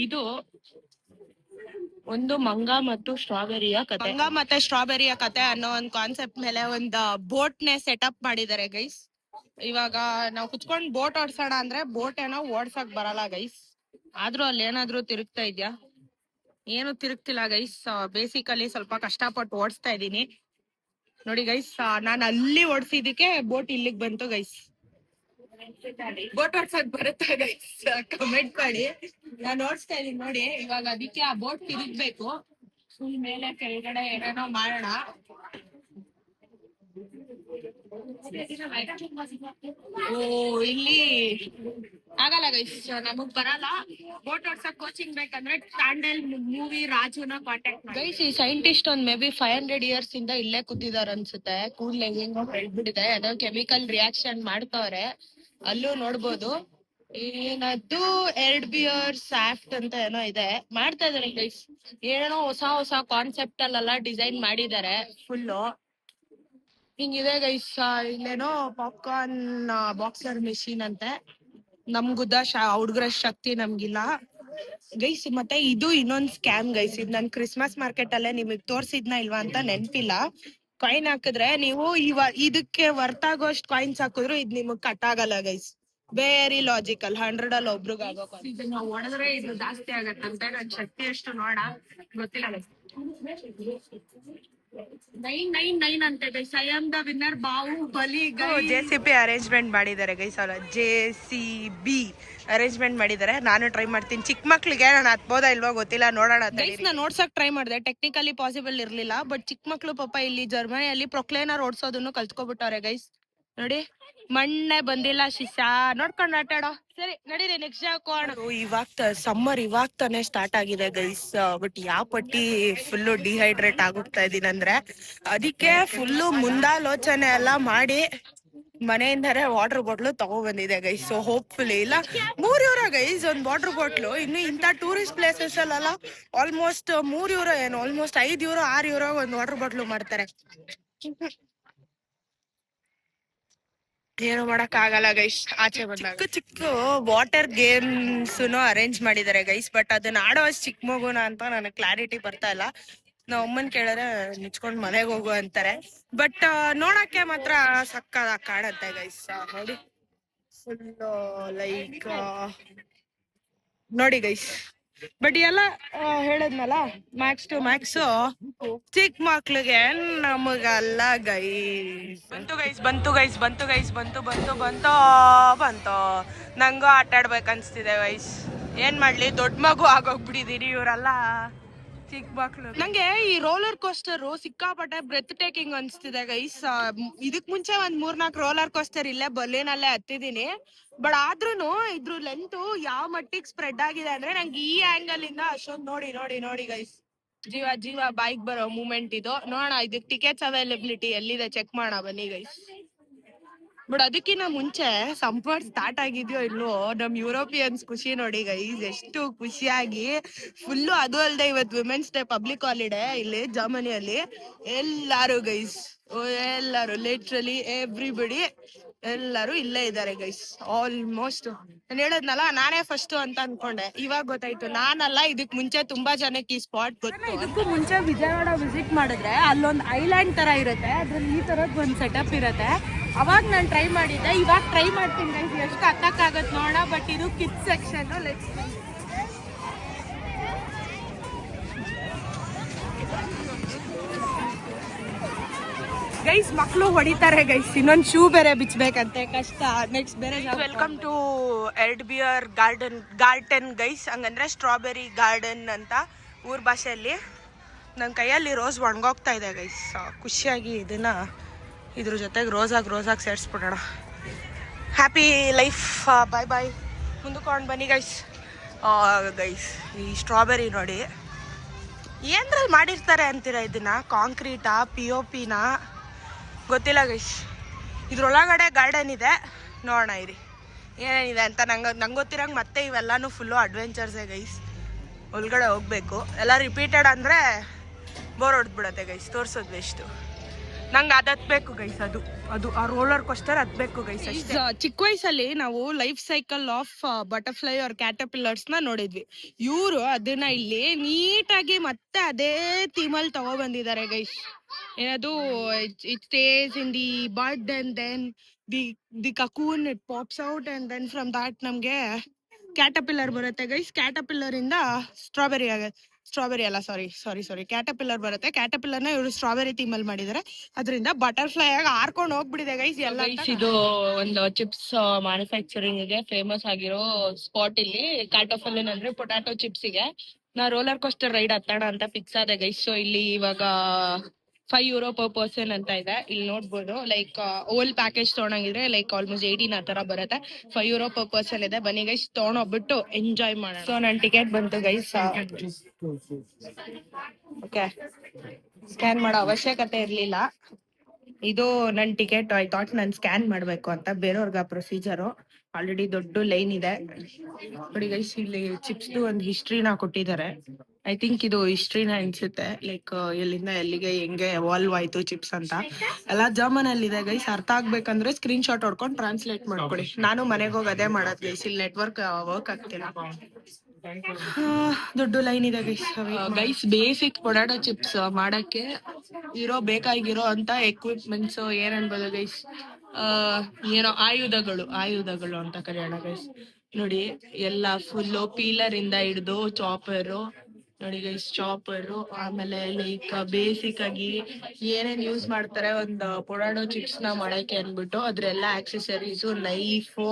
ಇದು ಒಂದು ಮಂಗ ಮತ್ತು ಸ್ಟ್ರಾಬೆರಿಯ ಕತೆ. ಮಂಗ ಮತ್ತೆ ಸ್ಟ್ರಾಬೆರಿಯ ಕತೆ ಅನ್ನೋ ಒಂದು ಕಾನ್ಸೆಪ್ಟ್ ಮೇಲೆ ಒಂದು ಬೋಟ್ ನೇ ಸೆಟಪ್ ಮಾಡಿದ್ದಾರೆ ಗೈಸ್. ಇವಾಗ ನಾವು ಕುತ್ಕೊಂಡ್ ಬೋಟ್ ಓಡ್ಸೋಣ ಅಂದ್ರೆ ಬೋಟ್ ಏನೋ ಓಡ್ಸಕ್ ಬರಲ್ಲ ಗೈಸ್. ಆದ್ರೂ ಅಲ್ಲಿ ಏನಾದ್ರು ತಿರುಗ್ತಾ ಇದ್ಯಾ? ಏನು ತಿರುಗ್ತಿಲ್ಲ ಗೈಸ್. ಬೇಸಿಕಲಿ ಸ್ವಲ್ಪ ಕಷ್ಟಪಟ್ಟು ಓಡಿಸ್ತಾ ಇದ್ದೀನಿ. ನೋಡಿ ಗೈಸ್, ನಾನು ಅಲ್ಲಿ ಓಡಿಸಿದಕ್ಕೆ ಬೋಟ್ ಇಲ್ಲಿಗೆ ಬಂತು ಗೈಸ್. ಬೋಟ್ ಓಡ್ಸಕ್ ಬರುತ್ತಾ ಗೈಸ್? ಕಮೆಂಟ್ ಮಾಡಿ. ನಾನು ಓಡಿಸ್ತಾ ಇದೀನಿ ನೋಡಿ. ಇವಾಗ ಅದಕ್ಕೆ ಆ ಬೋಟ್ ತಿರುಗ್ಬೇಕು. ಫುಲ್ ಮೇಲೆ ಕೆಳಗಡೆ ಏನೇನೋ ಮಾಡೋಣ. ಓ ಇಲ್ಲಿ ಆಗಲ್ಲ ಗೈಸ್, ನಮಗ್ ಬರಲ್ಲ. ಬೋಟ್ ಓಡ್ಸಕ್ ಕೋಚಿಂಗ್ ಬೇಕಂದ್ರೆ ಸ್ಟ್ಯಾಂಡಲ್ ಮೂವಿ ರಾಜುನ ಕಾಂಟ್ಯಾಕ್ಟ್ ಗೈಸ್. ಈ ಸೈಂಟಿಸ್ಟ್ ಒಂದ್ ಮೇ ಬಿ 500 years ಇಂದ ಇಲ್ಲೇ ಕೂತಿದಾರ ಅನ್ಸುತ್ತೆ. ಕೂಡ್ಲೆ ಹೆಂಗೋ ಬೆಳ್ಬಿಟ್ಟಿದೆ, ಅದೋ ಕೆಮಿಕಲ್ ರಿಯಾಕ್ಷನ್ ಮಾಡ್ತವ್ರೆ. ಅಲ್ಲೂ ನೋಡ್ಬೋದು. ಏನದ್ದು ಎರಡ್ ಬಿಯರ್ ಸಾಫ್ಟ್ ಅಂತ ಏನೋ ಇದೆ, ಮಾಡ್ತಾ ಇದಾರೆ ಗೈಸ್. ಏನೋ ಹೊಸ ಹೊಸ ಕಾನ್ಸೆಪ್ಟ್ ಅಲ್ಲೆಲ್ಲ ಡಿಸೈನ್ ಮಾಡಿದ್ದಾರೆ ಫುಲ್ಲು. ಹಿಂಗಿದೆ ಗೈಸ್. ಇಲ್ಲೇನೋ ಪಾಪ್ಕಾರ್ನ್ ಬಾಕ್ಸರ್ ಮೆಷಿನ್ ಅಂತೆ. ನಮ್ಗುದ್ದ ಹುಡ್ಗರ ಶಕ್ತಿ ನಮ್ಗಿಲ್ಲ ಗೈಸ್. ಮತ್ತೆ ಇದು ಇನ್ನೊಂದ್ ಸ್ಕ್ಯಾಮ್ ಗೈಸ್. ಇದು ನನ್ ಕ್ರಿಸ್ಮಸ್ ಮಾರ್ಕೆಟ್ ಅಲ್ಲೇ ನಿಮಗ್ ತೋರ್ಸಿದ್ನ ಇಲ್ವಾ ಅಂತ ನೆನ್ಪಿಲ್ಲ. ಕಾಯಿನ್ ಹಾಕಿದ್ರೆ ನೀವು ಇದಕ್ಕೆ ವರ್ತ್ ಆಗೋಷ್ಟು ಕಾಯಿನ್ಸ್ ಹಾಕಿದ್ರು ಇದ್ ನಿಮಗ್ ಕಟ್ ಆಗಲ್ಲ ಗೈಸ್. Very logical. 100 ಅಲ್ಲಿ ಒಬ್ರಿಗೆ ಆಗೋ ಇದನ್ನ ಹೊಡೆದ್ರೆ ಇದು ಜಾಸ್ತಿ ಆಗತ್ತಂತೆ. ನನ್ ಶಕ್ತಿ ಎಷ್ಟು ನೋಡ ಗೊತ್ತಿಲ್ಲ ಗೈಸ್. 999 ಅಂತೆ guys. I am the winner Baahubali. JCB arrangement ಮಾಡಿದ್ದಾರೆ ಗೈಸ್. ಅಲ್ಲ, JCB ಅರೇಂಜ್ಮೆಂಟ್ ಮಾಡಿದ್ದಾರೆ. ನಾನು ಟ್ರೈ ಮಾಡ್ತೀನಿ. ಚಿಕ್ಕ ಮಕ್ಳಿಗೆ ನಾನು ಹತ್ಬೋದಾ ಇಲ್ವಾ ಗೊತ್ತಿಲ್ಲ, ನೋಡೋಣ ಗೈಸ್. ನಾನು ನೋಡ್ಸಕ್ ಟ್ರೈ ಮಾಡಿದೆ, ಟೆಕ್ನಿಕಲಿ ಪಾಸಿಬಲ್ ಇರ್ಲಿಲ್ಲ. ಬಟ್ ಚಿಕ್ಕ ಮಕ್ಳು ಪಾಪ ಇಲ್ಲಿ ಜರ್ಮನಿಯಲ್ಲಿ ಪ್ರೊಕ್ಲೇನರ್ ಓಡಿಸೋದನ್ನು ಕಲ್ತ್ಕೊಬಿಟ್ಟವ್ರೆ ಗೈಸ್. ನೋಡಿ, ಮಣ್ಣೆ ಬಂದಿಲ್ಲ ಶಿಶಾ. ನೋಡ್ಕೊಂಡು ಆಟಾಡೋ. ಸರಿ ನಡೀರಿ, ನೆಕ್ಸ್ಟ್ ಹಾಕೋಣ. ಇವಾಗ ಸಮ್ಮರ್ ಇವಾಗ ತಾನೇ ಸ್ಟಾರ್ಟ್ ಆಗಿದೆ ಗೈಸ್. ಬಟ್ ಯಾವ ಪಟ್ಟಿ ಫುಲ್ಲು ಡಿಹೈಡ್ರೇಟ್ ಆಗೋಗ್ತಾ ಇದೀನಿ ಅಂದ್ರೆ, ಅದಕ್ಕೆ ಫುಲ್ಲು ಮುಂದಾಲೋಚನೆ ಎಲ್ಲ ಮಾಡಿ ಮನೆಯಿಂದನೇ ವಾಟರ್ ಬಾಟ್ಲು ತಗೊಬಂದಿದೆ ಗೈಸ್. ಸೊ ಹೋಪ್ಫುಲಿ ಇಲ್ಲ €3 ಗೈಸ್ ಒಂದ್ ವಾಟರ್ ಬಾಟ್ಲು. ಇನ್ನು ಇಂಥ ಟೂರಿಸ್ಟ್ ಪ್ಲೇಸಸ್ ಅಲ್ಲ ಆಲ್ಮೋಸ್ಟ್ €3 ಏನು ಆಲ್ಮೋಸ್ಟ್ €5 €6 ಒಂದ್ ವಾಟರ್ ಬಾಟ್ಲು ಮಾಡ್ತಾರೆ. ಏನು ಮಾಡಕ್ ಆಗಲ್ಲ ಗೈಸ್. ಆಚೆ ಬಂದಾಗ ಚಿಕ್ಕ ಚಿಕ್ಕ ವಾಟರ್ ಗೇಮ್ಸ್ ಅರೇಂಜ್ ಮಾಡಿದ್ದಾರೆ ಗೈಸ್. ಬಟ್ ಅದನ್ನ ಆಡೋ ಚಿಕ್ಕ ಮಗುನ ಅಂತ ನನಗೆ ಕ್ಲಾರಿಟಿ ಬರ್ತಾ ಇಲ್ಲ. ನಾವ್ ಅಮ್ಮನ್ ಕೇಳಿದ್ರೆ ನಿಚ್ಕೊಂಡ್ ಮನೆಗೆ ಹೋಗು ಅಂತಾರೆ. ಬಟ್ ನೋಡಕ್ಕೆ ಮಾತ್ರ ಸಕ್ಕದಾಗ ಕಾಣತ್ತೆ ಗೈಸ್. ನೋಡಿ ಫುಲ್ ಲೈಕ್ ನೋಡಿ ಗೈಸ್. ಬಟ್ ಎಲ್ಲ ಹೇಳದ್ನಲ್ಲ, ಮ್ಯಾಕ್ಸ್ ಟು ಮ್ಯಾಕ್ಸ್ ಚಿಕ್ಕ ಮಕ್ಳಿಗೆ, ನಮಗಲ್ಲ ಗೈಸ್. ಬಂತು. ನಂಗೂ ಆಟ ಆಡ್ಬೇಕು ಅನ್ಸ್ತಿದೆ ಗೈಸ್. ಏನ್ ಮಾಡ್ಲಿ, ದೊಡ್ಡ ಮಗು ಆಗೋಗ್ಬಿಟ್ಟಿದೀನಿ. ಇವರೆಲ್ಲ ಚಿಕ್ಕ ಮಕ್ಳು. ನಂಗೆ ಈ ರೋಲರ್ ಕೋಸ್ಟರ್ ಸಿಕ್ಕಾಪಟ್ಟೆ ಬ್ರೆತ್ ಟೇಕಿಂಗ್ ಅನ್ಸ್ತಿದೆ ಗೈಸ್. ಇದಕ್ ಮುಂಚೆ ಒಂದ್ 3-4 ರೋಲರ್ ಕೋಸ್ಟರ್ ಇಲ್ಲೇ ಬರ್ಲಿನಲ್ಲೇ ಹತ್ತಿದೀನಿ. ಬಟ್ ಆದ್ರೂನು ಇದ್ರ ಲೆಂತ್ ಯಾವ ಮಟ್ಟಿಗೆ ಸ್ಪ್ರೆಡ್ ಆಗಿದೆ ಅಂದ್ರೆ, ನಂಗೆ ಈ ಆಂಗಲ್ ಇಂದ ಅಷ್ಟೊಂದು ನೋಡಿ ನೋಡಿ ನೋಡಿ ಗೈಸ್, ಜೀವ ಬೈಕ್ ಬರೋ ಮೂಮೆಂಟ್ ಇದು. ನೋಡೋಣ ಇದಕ್ ಟಿಕೆಟ್ಸ್ ಅವೈಲಬಿಲಿಟಿ ಎಲ್ಲಿದೆ ಚೆಕ್ ಮಾಡೋಣ ಬನ್ನಿ ಗೈಸ್. ಬಟ್ ಅದಕ್ಕಿಂತ ಮುಂಚೆ ಸಂಪರ್ಟ್ ಸ್ಟಾರ್ಟ್ ಆಗಿದ್ಯೋ ಇಲ್ವೋ, ನಮ್ ಯುರೋಪಿಯನ್ಸ್ ಖುಷಿ ನೋಡಿ ಗೈಸ್, ಎಷ್ಟು ಖುಷಿಯಾಗಿ ಫುಲ್ಲು. ಅದು ಅಲ್ಲದೆ ಇವತ್ತು ವಿಮೆನ್ಸ್ ಡೇ ಪಬ್ಲಿಕ್ ಹಾಲಿಡೇ ಇಲ್ಲಿ ಜರ್ಮನಿಯಲ್ಲಿ. ಎಲ್ಲಾರು ಗೈಸ್, ಎಲ್ಲಾರು ಲಿಟ್ರಲಿ ಎವ್ರಿಬಡಿ ಎಲ್ಲಾರು ಇಲ್ಲೇ ಇದ್ದಾರೆ ಗೈಸ್. ಆಲ್ಮೋಸ್ಟ್ ನಾನು ಹೇಳದ್ನಲ್ಲ, ನಾನೇ ಫಸ್ಟ್ ಅಂತ ಅನ್ಕೊಂಡೆ, ಇವಾಗ ಗೊತ್ತಾಯ್ತು ನಾನಲ್ಲ. ಇದಕ್ ಮುಂಚೆ ತುಂಬಾ ಜನಕ್ಕೆ ಈ ಸ್ಪಾಟ್ ಗೊತ್ತು. ಇದಕ್ಕೂ ಮುಂಚೆ ವಿಜಯವಾಡ ವಿಸಿಟ್ ಮಾಡಿದ್ರೆ ಅಲ್ಲೊಂದು ಐಲ್ಯಾಂಡ್ ತರ ಇರುತ್ತೆ, ಅದ್ರಲ್ಲಿ ಈ ತರದ್ ಒಂದ್ ಸೆಟಪ್ ಇರುತ್ತೆ. ಅವಾಗ ನಾನು ಟ್ರೈ ಮಾಡಿದ್ದೆ, ಇವಾಗ ಟ್ರೈ ಮಾಡ್ತೀನಿ ಗೈಸ್. ಎಷ್ಟು ಹತ್ತಕ್ಕಾಗತ್ತೆ ನೋಡ. ಬಟ್ ಇದು ಕಿಡ್ಸ್ ಸೆಕ್ಷನ್. ಲೆಟ್ಸ್ ಗೈಸ್, ಮಕ್ಳು ಹೊಡಿತಾರೆ ಗೈಸ್. ಇನ್ನೊಂದು ಶೂ ಬೇರೆ ಬಿಚ್ಚಬೇಕಂತೆ, ಕಷ್ಟ. ನೆಕ್ಸ್ಟ್ ಬೇರೆ. ವೆಲ್ಕಮ್ ಟು ಎರಡ್ ಬಿಯರ್ ಗಾರ್ಡನ್ ಗೈಸ್. ಹಂಗಂದ್ರೆ ಸ್ಟ್ರಾಬೆರಿ ಗಾರ್ಡನ್ ಅಂತ ಊರ್ ಭಾಷೆಯಲ್ಲಿ. ನನ್ನ ಕೈಯಲ್ಲಿ ರೋಸ್ ಒಣಗೋಗ್ತಾ ಇದೆ ಗೈಸ್. ಖುಷಿಯಾಗಿ ಇದನ್ನ ಇದ್ರ ಜೊತೆಗೆ ರೋಸಾಗಿ ಸೇರಿಸ್ಬಿಡೋಣ. Happy life. ಬಾಯ್ ಬಾಯ್. ಮುಂದಕ್ಕೊಂಡು ಬನ್ನಿ ಗೈಸ್. ಗೈಸ್, ಈ ಸ್ಟ್ರಾಬೆರಿ ನೋಡಿ, ಏನ್ರಲ್ಲಿ ಮಾಡಿರ್ತಾರೆ ಅಂತೀರ ಇದನ್ನ? ಕಾಂಕ್ರೀಟಾ, POPನ ಗೊತ್ತಿಲ್ಲ ಗೈಸ್. ಇದ್ರೊಳಗಡೆ ಗಾರ್ಡನ್ ಇದೆ, ನೋಡೋಣ ಇರಿ ಏನೇನಿದೆ ಅಂತ. ನಂಗೆ ಗೊತ್ತಿರಂಗೆ ಮತ್ತೆ ಇವೆಲ್ಲಾನು ಫುಲ್ಲು ಅಡ್ವೆಂಚರ್ಸೇ ಗೈಸ್. ಒಳಗಡೆ ಹೋಗ್ಬೇಕು. ಎಲ್ಲ ರಿಪೀಟೆಡ್ ಅಂದರೆ ಬೋರ್ ಹೊಡೆದ್ಬಿಡತ್ತೆ ಗೈಸ್, ತೋರಿಸೋದು ವೆಸ್ಟು. ನಂಗೆ ಅದು ಹತ್ಬೇಕು ಗೈಸ್. ಅದು ಆ ರೋಲರ್ ಕೋಸ್ಟರ್ ಹತ್ಬೇಕು ಗೈಸ್. ಚಿಕ್ಕ ವಯಸ್ಸಲ್ಲಿ ನಾವು life cycle of butterfly or caterpillars ನ ನೋಡಿದ್ವಿ. ಇವರು ಅದನ್ನ ಇಲ್ಲಿ ನೀಟಾಗಿ ಮತ್ತೆ ಅದೇ ಥೀಮಲ್ಲಿ ತಗೊಬಂದಿದ್ದಾರೆ ಗೈಸ್. ಏನದು, it stays in the bud and then the cocoon it pops out and then from that ನಮ್ಗೆ ಕ್ಯಾಟರ್ಪಿಲ್ಲರ್ ಬರುತ್ತೆ ಗೈಸ್. ಕ್ಯಾಟರ್ಪಿಲ್ಲರ್ ಇಂದ ಸ್ಟ್ರಾಬೆರಿ ಅಲ್ಲ, ಸಾರಿ ಕ್ಯಾಟರ್ಪಿಲ್ಲರ್ ಬರುತ್ತೆ. ಕ್ಯಾಟರ್ಪಿಲ್ಲರ್ನ ಇವರು ಸ್ಟ್ರಾಬೆರಿ ಥೀಮಲ್ಲಿ ಮಾಡಿದ್ದಾರೆ. ಅದರಿಂದ ಬಟರ್ಫ್ಲೈ ಆಗಿ ಹಾರ್ಕೊಂಡು ಹೋಗ್ಬಿಟ್ಟಿದೆ ಗೈಸ್ ಎಲ್ಲ. ಇದು ಒಂದು ಚಿಪ್ಸ್ ಮ್ಯಾನುಫ್ಯಾಕ್ಚರಿಂಗ್ ಗೆ ಫೇಮಸ್ ಆಗಿರೋ ಸ್ಪಾಟ್ ಇಲ್ಲಿ. ಕ್ಯಾಟರ್ಪಿಲ್ಲರ್ ಅಂದ್ರೆ ಪೊಟ್ಯಾಟೊ ಚಿಪ್ಸ್ ಗೆ. ನಾ ರೋಲರ್ ಕೋಸ್ಟರ್ ರೈಡ್ ಹತ್ತೋಣ ಅಂತ ಫಿಕ್ಸ್ ಆದೆ ಗೈಸ್. ಸೊ ಇಲ್ಲಿ ಇವಾಗ €5 per ಪರ್ಸನ್ ಅಂತ ಇದೆ. ಇಲ್ಲಿ ನೋಡ್ಬೋದು, ಲೈಕ್ ಓಲ್ ಪ್ಯಾಕೇಜ್ ತೊಗೊಂಡಿದ್ರೆ ಲೈಕ್ ಆಲ್ಮೋಸ್ಟ್ 18 ಆ ತರ ಬರುತ್ತೆ. €5 per ಪರ್ಸನ್ ಇದೆ. ಬನ್ನಿ ಗೈಸ್, ತೊಗೊಂಡೋಗ್ಬಿಟ್ಟು ಎಂಜಾಯ್ ಮಾಡೋಣ. ಸೊ ನನ್ನ ಟಿಕೆಟ್ ಬಂತು ಗೈಸ್. ಓಕೆ, ಸ್ಕ್ಯಾನ್ ಮಾಡೋ ಅವಶ್ಯಕತೆ ಇರ್ಲಿಲ್ಲ. ಇದು ನನ್ನ ಟಿಕೆಟ್. ಐ ಥಾಟ್ ನಾನು ಸ್ಕ್ಯಾನ್ ಮಾಡ್ಬೇಕು ಅಂತ. ಬೇರೆಯವ್ರಿಗೆ ಪ್ರೊಸೀಜರು. ಆಲ್ರೆಡಿ ದೊಡ್ಡ ಲೈನ್ ಇದೆ ನೋಡಿ ಗೈಸ್. ಇಲ್ಲಿ ಚಿಪ್ಸ್ದು ಒಂದು ಹಿಸ್ಟ್ರಿನ ಕೊಟ್ಟಿದ್ದಾರೆ. ಐ ಥಿಂಕ್ ಇದು ಹಿಸ್ಟ್ರಿನ ಅನ್ಸುತ್ತೆ, ಲೈಕ್ ಎಲ್ಲಿಂದ ಎಲ್ಲಿಗೆ ಹೆಂಗೆ ಎವಾಲ್ವ್ ಆಯ್ತು ಚಿಪ್ಸ್ ಅಂತ ಎಲ್ಲ ಜರ್ಮನ್ ಅಲ್ಲಿ ಇದೆ ಗೈಸ್. ಅರ್ಥ ಆಗ್ಬೇಕಂದ್ರೆ ಸ್ಕ್ರೀನ್ ಶಾಟ್ ಹೊಡ್ಕೊಂಡು ಟ್ರಾನ್ಸ್ಲೇಟ್ ಮಾಡ್ಕೊಳ್ಳಿ. ನಾನು ಮನೆಗೆ ಹೋಗಿ ಅದೇ ಮಾಡೋದು ಗೈಸ್. ಇಲ್ಲಿ ನೆಟ್ವರ್ಕ್ ವರ್ಕ್ ಆಗ್ತಿಲ್ಲ. ದೊಡ್ಡ ಲೈನ್ ಇದೆ guys. Guys, basic potato chips ಮಾಡಕ್ಕೆ ಬೇಕಾಗಿರೋ ಅಂತ ಎಕ್ವಿಪ್ಮೆಂಟ್ಸ್ ಏನ್ ಅನ್ಬೋದು ಗೈಸ್? ಏನೋ ಆಯುಧಗಳು ಅಂತ ಕರೆಯೋಣ ಗೈಸ್. ನೋಡಿ, ಎಲ್ಲ ಫುಲ್ಲು ಪೀಲರ್ ಇಂದ ಹಿಡಿದು ಚಾಪರು. ನೋಡಿ ಗೈಸ್, ಚಾಪರು. ಆಮೇಲೆ ಲೈಕ್ ಬೇಸಿಕ್ ಆಗಿ ಏನೇನ್ ಯೂಸ್ ಮಾಡ್ತಾರೆ ಒಂದು ಪೊಟ್ಯಾಟೊ ಚಿಪ್ಸ್ ನ ಮಾಡಕ್ಕೆ ಅನ್ಬಿಟ್ಟು ಅದ್ರೆಲ್ಲ ಆಕ್ಸೆಸರೀಸು, ನೈಫು.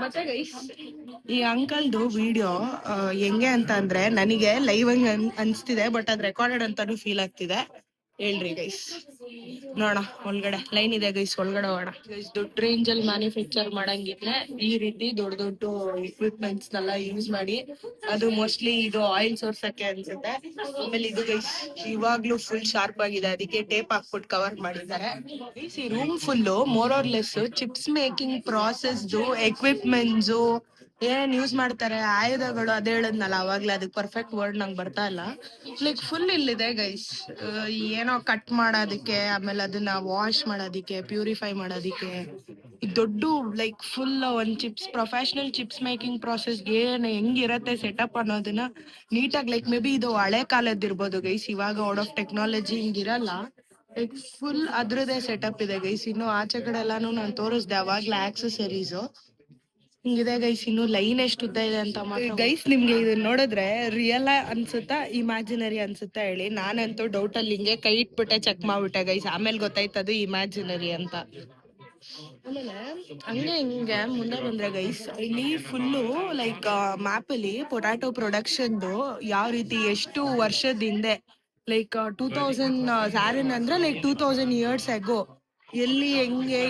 ಮತ್ತೆ ಗೈಸ್, ಈ ಅಂಕಲ್ದು ವಿಡಿಯೋ ಹೆಂಗೆ ಅಂತ ಅಂದ್ರೆ ನನಗೆ ಲೈವ್ ಹಂಗ್ ಅನ್ಸ್ತಿದೆ, ಬಟ್ ಅದ್ ರೆಕಾರ್ಡೆಡ್ ಅಂತಾನು ಫೀಲ್ ಆಗ್ತಿದೆ. ಹೇಳ್ರಿ ಗೈಸ್, ನೋಡ ಒಳಗಡೆ ಲೈನ್ ಇದೆ ಗೈಸ್. ಒಳಗಡೆ ಹೋಗೋಣ ಗೈಸ್. ದೊಡ್ಡ ರೇಂಜ್ ಅಲ್ಲಿ ಮ್ಯಾನುಫ್ಯಾಕ್ಚರ್ ಮಾಡಂಗಿದ್ರೆ ಈ ರೀತಿ ದೊಡ್ಡ ದೊಡ್ಡ ಇಕ್ವಿಪ್ಮೆಂಟ್ಸ್ ನೆಲ್ಲ ಯೂಸ್ ಮಾಡಿ. ಅದು ಮೋಸ್ಟ್ಲಿ ಇದು ಆಯಿಲ್ ಸೋರ್ಸಕ್ಕೆ ಅನ್ಸುತ್ತೆ. ಆಮೇಲೆ ಇದು ಗೈಸ್ ಇವಾಗ್ಲೂ ಫುಲ್ ಶಾರ್ಪ್ ಆಗಿದೆ, ಅದಕ್ಕೆ ಟೇಪ್ ಹಾಕ್ಬಿಟ್ಟು ಕವರ್ ಮಾಡಿದ್ದಾರೆ. ಈ room full more or less chips making ಪ್ರಾಸೆಸ್ದು ಎಕ್ವಿಪ್ಮೆಂಟ್ಸ್ ಏನ್ ಯೂಸ್ ಮಾಡ್ತಾರೆ, ಆಯುಧಗಳು. ಅದೇ ಹೇಳದ್ನಲ್ಲ ಅವಾಗ್ಲೇ, ಅದಕ್ಕೆ ಪರ್ಫೆಕ್ಟ್ ವರ್ಡ್ ನಂಗೆ ಬರ್ತಾ ಇಲ್ಲ. ಲೈಕ್ ಫುಲ್ ಇಲ್ಲಿದೆ ಗೈಸ್. ಏನೋ ಕಟ್ ಮಾಡೋದಕ್ಕೆ, ಆಮೇಲೆ ಅದನ್ನ ವಾಶ್ ಮಾಡೋದಿಕ್ಕೆ, ಪ್ಯೂರಿಫೈ ಮಾಡೋದಿಕ್ಕೆ. ದೊಡ್ಡ ಲೈಕ್ ಫುಲ್ ಒಂದ್ ಚಿಪ್ಸ್ ಪ್ರೊಫೆಷನಲ್ ಚಿಪ್ಸ್ ಮೇಕಿಂಗ್ ಪ್ರಾಸೆಸ್ಗೆ ಏನ್ ಹೆಂಗಿರತ್ತೆ ಸೆಟಪ್ ಅನ್ನೋದನ್ನ ನೀಟಾಗಿ, ಲೈಕ್ ಮೇ ಬಿ ಇದು ಹಳೆ ಕಾಲದ್ದಿರ್ಬೋದು ಗೈಸ್. ಇವಾಗ ಔಟ್ ಆಫ್ ಟೆಕ್ನಾಲಜಿ ಹಿಂಗಿರಲ್ಲ. ಲೈಕ್ ಫುಲ್ ಅದ್ರದೇ ಸೆಟಪ್ ಇದೆ ಗೈಸ್. ಇನ್ನು ಆಚೆ ಕಡೆ ಎಲ್ಲಾನು ನಾನು ತೋರಿಸ್ದೆ ಅವಾಗ್ಲೇ ಆಕ್ಸೆಸರೀಸು ಹಿಂಗಿದೆ ಗೈಸ್. ಇನ್ನು ಲೈನ್ ಎಷ್ಟು ಉದ್ದ ಇದೆ ಅಂತ ಗೈಸ್. ನಿಮ್ಗೆ ಇದನ್ನ ನೋಡಿದ್ರೆ ರಿಯಲ್ ಅನ್ಸುತ್ತಾ ಇಮ್ಯಾಜಿನರಿ ಅನ್ಸುತ್ತಾ ಹೇಳಿ? ನಾನಂತೂ ಡೌಟ್ ಅಲ್ಲಿ ಹಿಂಗೆ ಕೈ ಇಟ್ಬಿಟ್ಟೆ ಚೆಕ್ ಮಾಡ್ಬಿಟ್ಟೆ ಗೈಸ್. ಆಮೇಲೆ ಗೊತ್ತಾಯ್ತದು ಇಮ್ಯಾಜಿನರಿ ಅಂತ. ಆಮೇಲೆ ಹಂಗೆ ಹಿಂಗೆ ಮುಂದೆ ಬಂದ್ರೆ ಗೈಸ್, ಇಲ್ಲಿ ಫುಲ್ಲು ಲೈಕ್ ಮ್ಯಾಪ್ ಅಲ್ಲಿ ಪೊಟ್ಯಾಟೊ ಪ್ರೊಡಕ್ಷನ್ದು ಯಾವ ರೀತಿ ಎಷ್ಟು ವರ್ಷದ ಹಿಂದೆ, ಲೈಕ್ 2000 ಅಂದ್ರೆ ಲೈಕ್ 2000 ಇಯರ್ಸ್ ಆಗೋ ಎಲ್ಲಿ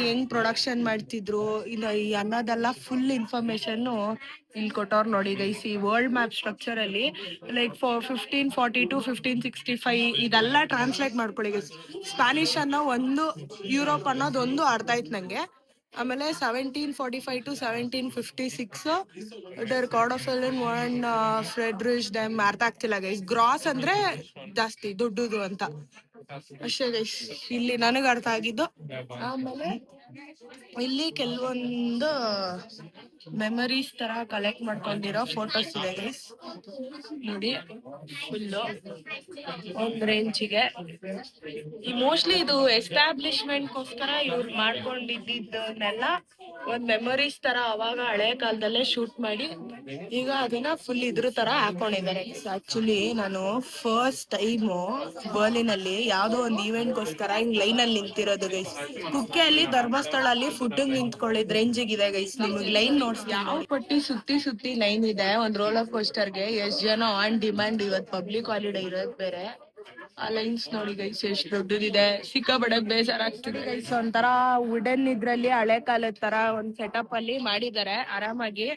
ಹೆಂಗ್ ಪ್ರೊಡಕ್ಷನ್ ಮಾಡ್ತಿದ್ರು ಈ ಅನ್ನೋದೆಲ್ಲ ಫುಲ್ ಇನ್ಫಾರ್ಮೇಶನ್ ಇಲ್ಲಿ ಕೊಟ್ಟವ್ರು ನೋಡಿ ಗೈಸ್. ಈ ವರ್ಲ್ಡ್ ಮ್ಯಾಪ್ ಸ್ಟ್ರಕ್ಚರ್ ಅಲ್ಲಿ ಲೈಕ್ 1542 1565 ಇದೆಲ್ಲ ಟ್ರಾನ್ಸ್ಲೇಟ್ ಮಾಡ್ಕೊಳ್ಳಿ ಗೈಸ್. ಸ್ಪ್ಯಾನಿಷ್ ಅನ್ನೋ ಒಂದು, ಯುರೋಪ್ ಅನ್ನೋದು ಒಂದು ಅರ್ಥ ಆಯ್ತು ನಂಗೆ. ಆಮೇಲೆ 1745 to 1756 ಡರ್ ಕಾರ್ಡೋಫೆಲಿನ್ ಒನ್ ಫ್ರೆಡ್ರಿಶ್ ಡ್ಯಾಮ್. ಅರ್ಥ ಆಗ್ತಿಲ್ಲ ಗೈಸ್. ಗ್ರಾಸ್ ಅಂದ್ರೆ ಜಾಸ್ತಿ ದುಡ್ಡುದು ಅಂತ ಅಷ್ಟೇ ಗೈಸ್. ಇಲ್ಲಿ ನನಗೆ ಅರ್ಥ ಆಗಿದ್ದು. ಆಮೇಲೆ ಇಲ್ಲಿ ಕೆಲವೊಂದು ಮೆಮರೀಸ್ ತರ ಕಲೆಕ್ಟ್ ಮಾಡ್ಕೊಂಡಿರೋ ಫೋಟೋಸ್ ಇದೆ ಗೈಸ್. ನೋಡಿ ಫುಲ್ಲು ಒಂದ್ ರೇಂಜಿಗೆ. ಈ ಮೋಸ್ಟ್ಲಿ ಇದು ಎಸ್ಟಾಬ್ಲಿಷ್ಮೆಂಟ್ಗೋಸ್ಕರ ಇವ್ರು ಮಾಡ್ಕೊಂಡಿದ್ದನ್ನೆಲ್ಲ ಒಂದ್ ಮೆಮೊರೀಸ್ ತರ ಅವಾಗ ಹಳೆ ಕಾಲದಲ್ಲೇ ಶೂಟ್ ಮಾಡಿ ಈಗ ಅದನ್ನ ಫುಲ್ ಇದ್ರ ತರ ಹಾಕೊಂಡಿದ್ದಾರೆ. ಆಕ್ಚುಲಿ ನಾನು ಫಸ್ಟ್ ಟೈಮು ಬರ್ಲಿನ್ ಅಲ್ಲಿ ಯಾವ್ದೋ ಒಂದು ಈವೆಂಟ್ಗೋಸ್ಕರ ಹಿಂಗ್ ಲೈನ್ ಅಲ್ಲಿ ನಿಂತಿರೋದು ಗೈಸ್. ಕುಕ್ಕೆಯಲ್ಲಿ ಧರ್ಮಸ್ಥಳ ಅಲ್ಲಿ ಫುಡ್ ನಿಂತ್ಕೊಳ್ಳಿದ್ ರೇಂಜಿಗೆ ಇದೆ ಗೈಸ್. ನಿಮಗೆ ಲೈನ್ ನೋಡ್ಸಿ ಯಾವ ಪಟ್ಟಿ ಸುತ್ತಿ ಲೈನ್ ಇದೆ ಒಂದ್ ರೋಲರ್ ಕೋಸ್ಟರ್ಗೆ. ಎಷ್ಟ್ ಜನ ಆನ್ ಡಿಮ್ಯಾಂಡ್. ಇವತ್ ಪಬ್ಲಿಕ್ ಹಾಲಿಡೇ ಇರೋದ್ ಬೇರೆ. ಆ ಲೈನ್ಸ್ ನೋಡಿ ಗೈಸ್ ಎಷ್ಟು ದೊಡ್ಡದಿದೆ. ಸಿಕ್ಕಾಪಟ್ಟೆ ಬೇಜಾರಾಗ್ತಿದೆ ಗೈಸ್. ಒಂಥರ ವುಡನ್ ಇದ್ರಲ್ಲಿ ಹಳೆ ಕಾಲದ ತರ ಒಂದ್ ಸೆಟಪ್ ಅಲ್ಲಿ ಮಾಡಿದ್ದಾರೆ ಆರಾಮಾಗಿ.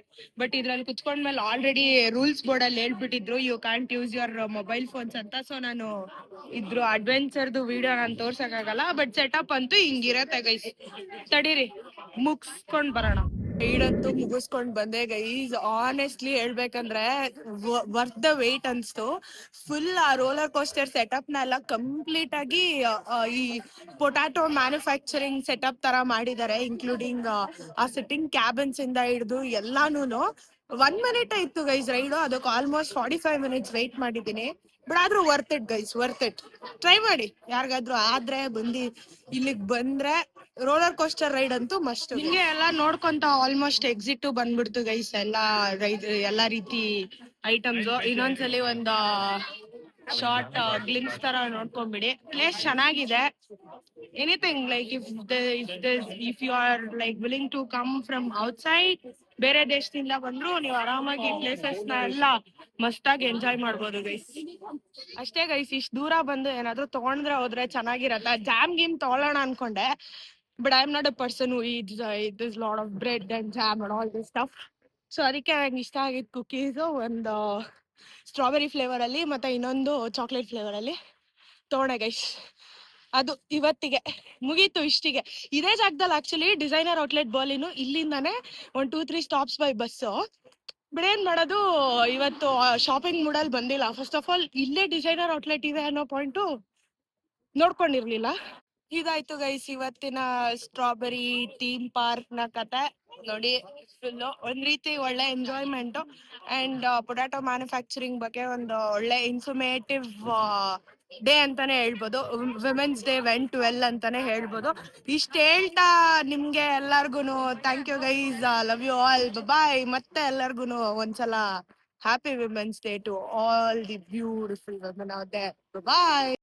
ಬಟ್ ಇದ್ರಲ್ಲಿ ಕುತ್ಕೊಂಡ್ಮೇಲೆ ಆಲ್ರೆಡಿ ರೂಲ್ಸ್ ಬೋರ್ಡ್ ಅಲ್ಲಿ ಹೇಳ್ಬಿಟ್ಟಿದ್ರು you can't use your mobile phones ಅಂತ. ಸೊ ನಾನು ಇದ್ರು ಅಡ್ವೆಂಚರ್ದು ವಿಡಿಯೋ ನಾನು ತೋರ್ಸಕ್ಕಾಗಲ್ಲ. ಬಟ್ ಸೆಟಪ್ ಅಂತೂ ಹಿಂಗಿರತ್ತೆ ಗೈಸ್. ತಡೀರಿ ಮುಗಿಸ್ಕೊಂಡ್ ಬರೋಣ. ರೈಡಂತೂ ಮುಗಿಸ್ಕೊಂಡ್ ಬಂದೆ ಗೈಸ್. ಆನೆಸ್ಟ್ಲಿ ಹೇಳ್ಬೇಕಂದ್ರೆ ವರ್ತ್ ದ ವೇಟ್ ಅನ್ಸ್ತು. ಫುಲ್ ಆ ರೋಲರ್ ಕೋಸ್ಟರ್ ಸೆಟಪ್ ನ ಎಲ್ಲ ಕಂಪ್ಲೀಟ್ ಆಗಿ ಈ ಪೊಟ್ಯಾಟೊ ಮ್ಯಾನುಫ್ಯಾಕ್ಚರಿಂಗ್ ಸೆಟಪ್ ತರ ಮಾಡಿದ್ದಾರೆ. ಇನ್ಕ್ಲೂಡಿಂಗ್ ಆ ಸಿಟ್ಟಿಂಗ್ ಕ್ಯಾಬಿನ್ಸ್ ಇಂದ ಹಿಡಿದು ಎಲ್ಲಾನು. 1 minute ಆಯ್ತು ಗೈಸ್ ರೈಡು. ಅದಕ್ಕೆ ಆಲ್ಮೋಸ್ಟ್ 45 minutes ವೇಟ್ ಮಾಡಿದ್ದೀನಿ. ಬಟ್ ಆದ್ರೂ worth it guys, worth it. Try ಮಾಡಿ ಯಾರಿಗಾದ್ರೂ ಆದ್ರೆ ಬಂದು ಇಲ್ಲಿಗೆ ಬಂದ್ರೆ ರೋಲರ್ ಕೋಸ್ಟರ್ ರೈಡ್ ಅಂತೂ ಮಸ್ಟ್. ಹಿಂಗೆ ಎಲ್ಲ ನೋಡ್ಕೊಂತ ಆಲ್ಮೋಸ್ಟ್ ಎಕ್ಸಿಟ್ ಬಂದ್ಬಿಡ್ತು ಗೈಸ್. ಎಲ್ಲಾ ರೀತಿ ಐಟಮ್ಸ್. ಇನ್ನೊಂದ್ಸಲಿ ಒಂದು ಶಾರ್ಟ್ ಗ್ಲಿಮ್ಸ್ ತರ ನೋಡ್ಕೊಂಡ್ಬಿಡಿ. ಪ್ಲೇಸ್ ಚೆನ್ನಾಗಿದೆ. Anything like if you are like willing to come from outside, ಬೇರೆ ದೇಶದಿಂದ ಬಂದ್ರು ನೀವು ಆರಾಮಾಗಿ ಪ್ಲೇಸಸ್ ನ ಎಲ್ಲ ಮಸ್ತಾಗಿ ಎಂಜಾಯ್ ಮಾಡ್ಬೋದು ಗೈಸ್. ಅಷ್ಟೇ ಗೈಸ್, ಇಷ್ಟು ದೂರ ಬಂದು ಏನಾದ್ರು ತಗೊಂಡ್ರೆ ಹೋದ್ರೆ ಚೆನ್ನಾಗಿರತ್ತ. ಜಾಮ್ ಗೀಮ್ ತಗೊಳ್ಳೋಣ ಅನ್ಕೊಂಡೆ, but I am not a person who is lot of bread and jam and all this stuff. So ಅದಕ್ಕೆ ನಂಗೆ ಇಷ್ಟ ಆಗಿದ್ದು ಕುಕೀಸು ಒಂದು ಸ್ಟ್ರಾಬೆರಿ ಫ್ಲೇವರ್ ಅಲ್ಲಿ ಮತ್ತೆ ಇನ್ನೊಂದು ಚಾಕ್ಲೇಟ್ ಫ್ಲೇವರ್ ಅಲ್ಲಿ ತಗೊಂಡೆ ಗೈಸ್. ಅದು ಇವತ್ತಿಗೆ ಮುಗೀತು ಇಷ್ಟಿಗೆ. ಇದೇ ಜಾಗದಲ್ಲಿ ಆಕ್ಚುಲಿ ಡಿಸೈನರ್ ಔಟ್ಲೆಟ್ ಬರ್ಲಿನು ಇಲ್ಲಿಂದಾನೆ 1 2 3 ಸ್ಟಾಪ್ಸ್ ಬೈ ಬಸ್ಸು. ಬಟ್ ಏನ್ ಮಾಡೋದು, ಇವತ್ತು ಶಾಪಿಂಗ್ ಮೂಡಲ್ಲಿ ಬಂದಿಲ್ಲ. ಫಸ್ಟ್ ಆಫ್ ಆಲ್ ಇಲ್ಲೇ ಡಿಸೈನರ್ ಔಟ್ಲೆಟ್ ಇದೆ ಅನ್ನೋ ಪಾಯಿಂಟು ನೋಡ್ಕೊಂಡಿರ್ಲಿಲ್ಲ. ಇದಾಯ್ತು ಗೈಸ್ ಇವತ್ತಿನ ಸ್ಟ್ರಾಬೆರಿ ಥೀಮ್ ಪಾರ್ಕ್ ನ ಕತೆ. ನೋಡಿ, ಫುಲ್ ಒಂದ್ ರೀತಿ ಒಳ್ಳೆ ಎಂಜಾಯ್ಮೆಂಟ್ ಅಂಡ್ ಪೊಟ್ಯಾಟೊ ಮ್ಯಾನುಫ್ಯಾಕ್ಚರಿಂಗ್ ಬಗ್ಗೆ ಒಂದು ಒಳ್ಳೆ ಇನ್ಫಾರ್ಮೇಟಿವ್ ಡೇ ಅಂತಾನೆ ಹೇಳ್ಬೋದು. ವಿಮೆನ್ಸ್ ಡೇ ವೆಂಟ್ ವೆಲ್ ಅಂತಾನೆ ಹೇಳ್ಬೋದು. ಇಷ್ಟ ಹೇಳ್ತಾ ನಿಮ್ಗೆ ಎಲ್ಲಾರ್ಗುನು thank you guys, love you all, bye. ಮತ್ತೆ ಎಲ್ಲಾರ್ಗುನು ಒಂದ್ಸಲ happy women's day to all the beautiful women out there. Bye.